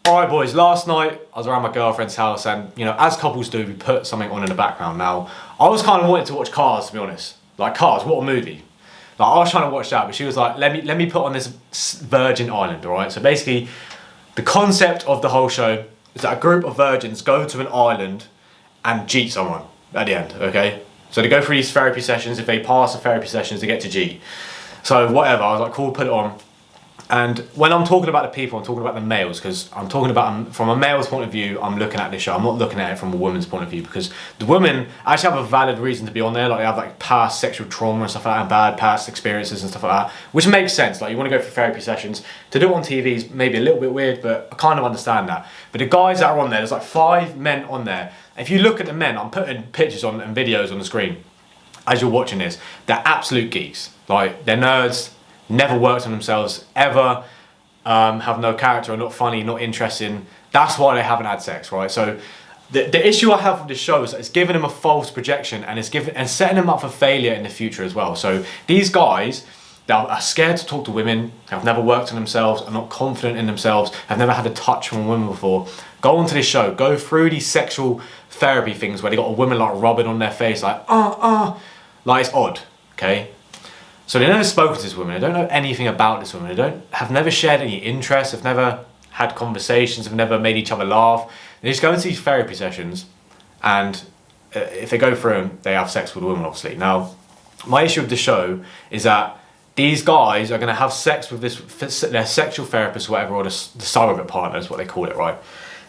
Alright boys, last night I was around my girlfriend's house and, you know, as couples do, we put something on in the background. Now, I was kind of wanting to watch Cars, to be honest. Like, Cars, what a movie. Like, I was trying to watch that, but she was like, let me put on this virgin island, alright? So basically, the concept of the whole show is that a group of virgins go to an island and cheat someone at the end, okay? So they go through these therapy sessions. If they pass the therapy sessions, they get to G. So whatever, I was like, cool, put it on. And when I'm talking about the people, I'm talking about the males, because I'm talking about, from a male's point of view, I'm looking at this show. I'm not looking at it from a woman's point of view, because the women actually have a valid reason to be on there. Like, they have like past sexual trauma and stuff like that, and bad past experiences and stuff like that, which makes sense. Like, you want to go through therapy sessions. To do it on TV is maybe a little bit weird, but I kind of understand that. But the guys that are on there, there's like 5 men on there. If you look at the men, I'm putting pictures on and videos on the screen as you're watching this, they're absolute geeks. Like, they're nerds, never worked on themselves, ever, have no character, are not funny, not interesting. That's why they haven't had sex, right? So the issue I have with this show is that it's giving them a false projection, and it's setting them up for failure in the future as well. So these guys that are scared to talk to women, have never worked on themselves, are not confident in themselves, have never had a touch from a woman before, go onto this show, go through these sexual therapy things where they got a woman like rubbing on their face, like, like, it's odd, okay? So they've never spoken to this woman, they don't know anything about this woman, they have never shared any interest, have never had conversations, have never made each other laugh. They just go into these therapy sessions, and if they go through them, they have sex with a woman, obviously. Now, my issue with the show is that these guys are going to have sex with their sexual therapist or whatever, or the surrogate partner is what they call it, right?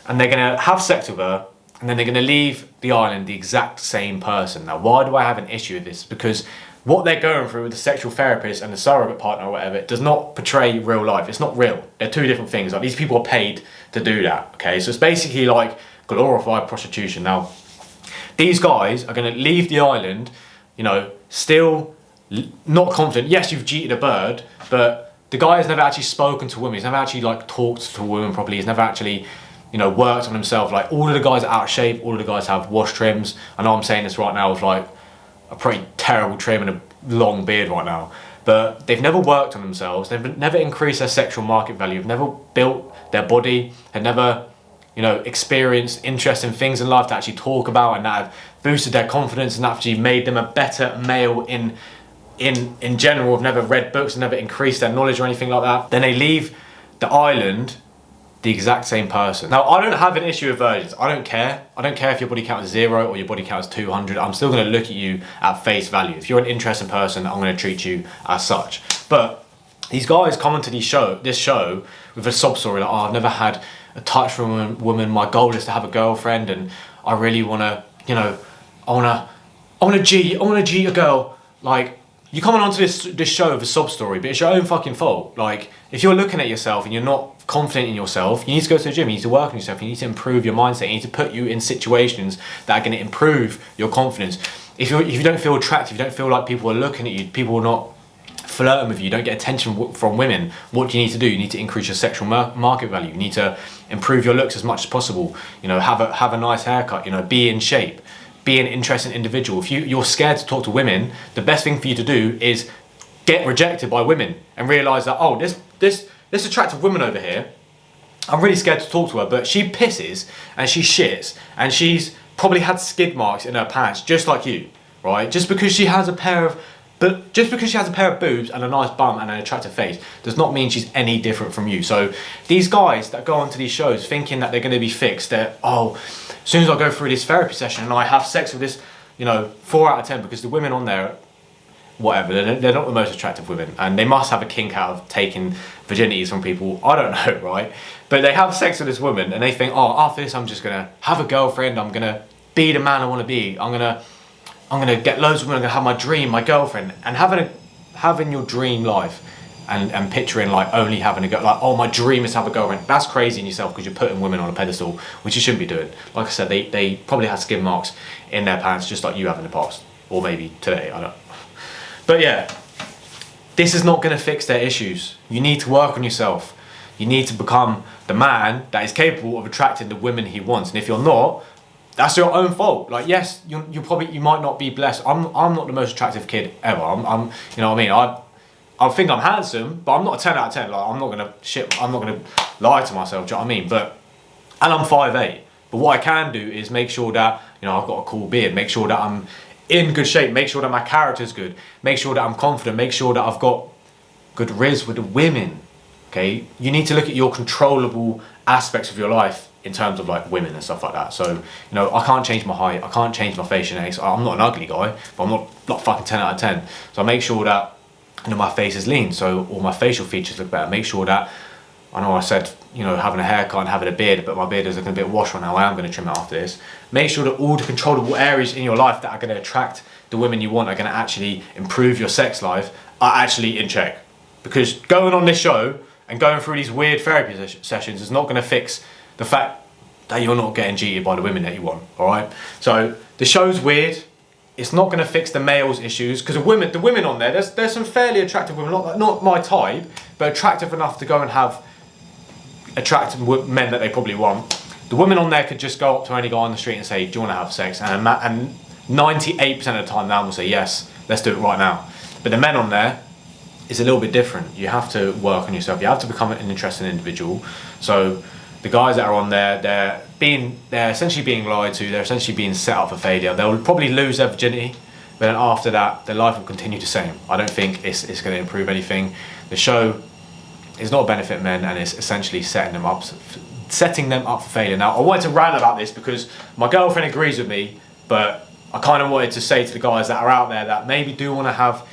And they're going to have sex with her, and then they're going to leave the island the exact same person. Now, why do I have an issue with this? Because what they're going through with the sexual therapist and the surrogate partner or whatever, it does not portray real life. It's not real. They're two different things. Like, these people are paid to do that, okay? So it's basically like glorified prostitution. Now, these guys are going to leave the island, you know, still not confident. Yes, you've cheated a bird, but the guy has never actually spoken to women. He's never actually like talked to a woman properly. He's never actually, you know, worked on himself. Like, all of the guys are out of shape. All of the guys have wash trims. I know I'm saying this right now with like a pretty terrible trim and a long beard right now, but they've never worked on themselves. They've never increased their sexual market value. Have never built their body. Have never, you know, experienced interesting things in life to actually talk about, and that have boosted their confidence and actually made them a better male in general. Have never read books, never increased their knowledge or anything like that. Then they leave the island the exact same person. Now, I don't have an issue with virgins. I don't care. I don't care if your body count is 0 or your body count is 200. I'm still going to look at you at face value. If you're an interesting person, I'm going to treat you as such. But these guys come into this show with a sob story like, oh, I've never had a touch from a woman. My goal is to have a girlfriend, and I really want to, you know, I want to G a girl. Like, you're coming onto this show with a sob story, but it's your own fucking fault. Like, if you're looking at yourself and you're not confident in yourself, you need to go to the gym, you need to work on yourself, you need to improve your mindset, you need to put you in situations that are going to improve your confidence. If you don't feel attractive, you don't feel like people are looking at you, people are not flirting with you, you don't get attention from women, what do you need to do? You need to increase your sexual market value, you need to improve your looks as much as possible, you know, have a nice haircut, you know, be in shape, be an interesting individual. If you're scared to talk to women, the best thing for you to do is get rejected by women and realise that, oh, this attractive woman over here, I'm really scared to talk to her, but she pisses and she shits and she's probably had skid marks in her pants just like you, right? Just because she has a pair of boobs and a nice bum and an attractive face does not mean she's any different from you. So these guys that go onto these shows thinking that they're going to be fixed, that, oh, as soon as I go through this therapy session and I have sex with this, you know, 4 out of 10, because the women on there, whatever, they're not the most attractive women, and they must have a kink out of taking virginities from people, I don't know, right? But they have sex with this woman and they think, oh, after this I'm just gonna have a girlfriend, I'm gonna be the man I want to be, I'm gonna get loads of women, I'm gonna have my dream, my girlfriend. And having your dream life and picturing like only having a girl, like, oh, my dream is to have a girlfriend, that's crazy in yourself, because you're putting women on a pedestal, which you shouldn't be doing. Like I said, they probably had skid marks in their pants just like you have in the past, or maybe today, I don't know. But yeah, this is not going to fix their issues. You need to work on yourself. You need to become the man that is capable of attracting the women he wants. And if you're not, that's your own fault. Like, yes, you might not be blessed. I'm not the most attractive kid ever. I'm you know what I mean? I think I'm handsome, but I'm not a 10 out of 10. Like, I'm not gonna lie to myself. Do you know what I mean? But and I'm 5'8". But what I can do is make sure that, you know, I've got a cool beard, make sure that I'm in good shape, make sure that my character's good, make sure that I'm confident, make sure that I've got good riz with the women. Okay, you need to look at your controllable aspects of your life in terms of like women and stuff like that. So, you know, I can't change my height, I can't change my face genetics. I'm not an ugly guy, but I'm not fucking 10 out of 10. So I make sure that, you know, my face is lean, so all my facial features look better. Make sure that, I know I said, you know, having a haircut and having a beard, but my beard is looking a bit washed right now. I am going to trim it after this. Make sure that all the controllable areas in your life that are going to attract the women you want, are going to actually improve your sex life, are actually in check. Because going on this show and going through these weird therapy sessions is not going to fix the fact that you're not getting cheated by the women that you want, all right? So the show's weird. It's not going to fix the males' issues, because the women on there, there's some fairly attractive women, not my type, but attractive enough to go and have attractive men that they probably want. The women on there could just go up to any guy on the street and say, do you want to have sex? And 98% of the time, now will say, yes, let's do it right now. But the men on there, it's a little bit different. You have to work on yourself. You have to become an interesting individual. So the guys that are on there, they're essentially being lied to. They're essentially being set up for failure. They'll probably lose their virginity, but then after that, their life will continue the same. I don't think it's going to improve anything. The show is not a benefit men, and it's essentially setting them up for failure. Now, I wanted to rant about this because my girlfriend agrees with me, but I kind of wanted to say to the guys that are out there that maybe do want to have,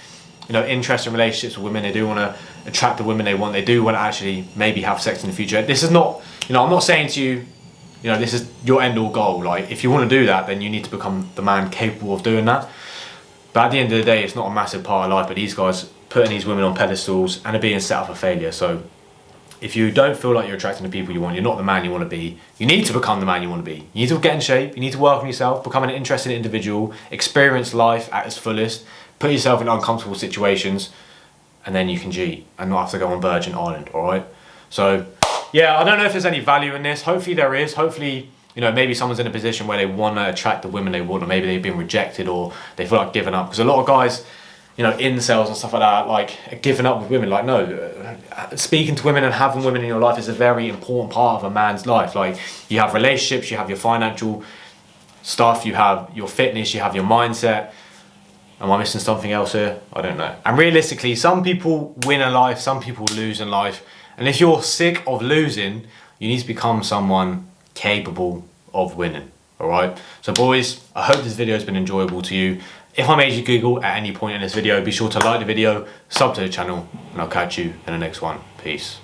you know, interesting relationships with women, they do want to attract the women they want, they do want to actually maybe have sex in the future. This is not, you know, I'm not saying to you, you know, this is your end all goal. Like, if you want to do that, then you need to become the man capable of doing that. But at the end of the day, it's not a massive part of life, but these guys putting these women on pedestals and are being set up for failure. So if you don't feel like you're attracting the people you want, you're not the man you want to be, you need to become the man you want to be. You need to get in shape, you need to work on yourself, become an interesting individual, experience life at its fullest, put yourself in uncomfortable situations, and then you can G and not have to go on Virgin Island, alright? So, yeah, I don't know if there's any value in this. Hopefully there is. Hopefully, you know, maybe someone's in a position where they want to attract the women they want, or maybe they've been rejected, or they feel like giving up. Because a lot of guys, you know, incels and stuff like that, like, are giving up with women. Like, no, speaking to women and having women in your life is a very important part of a man's life. Like, you have relationships, you have your financial stuff, you have your fitness, you have your mindset. Am I missing something else here? I don't know. And realistically, some people win in life, some people lose in life. And if you're sick of losing, you need to become someone capable of winning. Alright? So boys, I hope this video has been enjoyable to you. If I made you giggle at any point in this video, be sure to like the video, sub to the channel, and I'll catch you in the next one. Peace.